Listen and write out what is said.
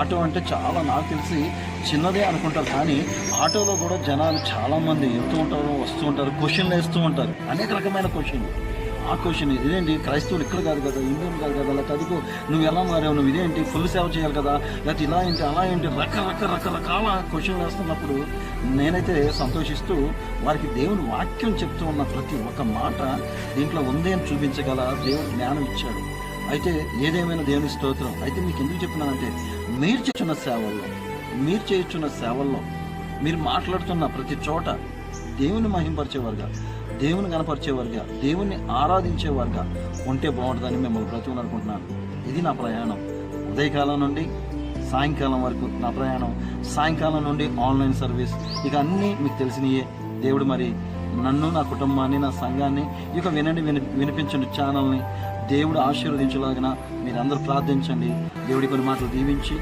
Auto అంటే చాలా నాకు తెలిసి చిన్నదే అనుకుంటారు, కానీ ఆటోలో కూడా జనాలు చాలామంది వెళ్తూ ఉంటారు, వస్తూ ఉంటారు, క్వశ్చన్లు వేస్తూ ఉంటారు, అనేక రకమైన క్వశ్చన్లు. ఆ క్వశ్చన్ ఇదేంటి, క్రైస్తవులు ఇక్కడ కాదు కదా, ఇండియన్ కాదు కదా, లేకపోతే అదిగో నువ్వు ఎలా మారావు, నువ్వు ఇదేంటి ఫుల్ సేవ చేయాలి కదా, లేకపోతే ఇలా ఏంటి అలా ఏంటి, రకరకాల క్వశ్చన్లు వేస్తున్నప్పుడు నేనైతే సంతోషిస్తూ వారికి దేవుని వాక్యం చెప్తూ ఉన్న ప్రతి ఒక్క మాట దీంట్లో ఉంది అని చూపించగల దేవుడు జ్ఞానం ఇచ్చాడు. అయితే ఏదేమైనా దేవుని స్తోత్రం. అయితే మీకు ఎందుకు చెప్తున్నానంటే, మీరు చేస్తున్న సేవల్లో మీరు మాట్లాడుతున్న ప్రతి చోట దేవుని మహింపరిచేవారుగా, దేవుని కనపరిచేవారుగా, దేవుణ్ణి ఆరాధించేవారుగా ఉంటే బాగుంటుందని మిమ్మల్ని బ్రతిమలాడుకుంటున్నాను. ఇది నా ప్రయాణం. ఉదయకాలం నుండి సాయంకాలం వరకు నా ప్రయాణం, సాయంకాలం నుండి ఆన్లైన్ సర్వీస్, ఇక అన్నీ మీకు తెలిసినయే. దేవుడు మరి నన్ను, నా కుటుంబాన్ని, నా సంఘాన్ని, ఇక వినిపించండి ఛానల్ని దేవుడు ఆశీర్వదించలాగిన మీరందరూ ప్రార్థించండి. దేవుడి కొన్ని మాటలు దీవించి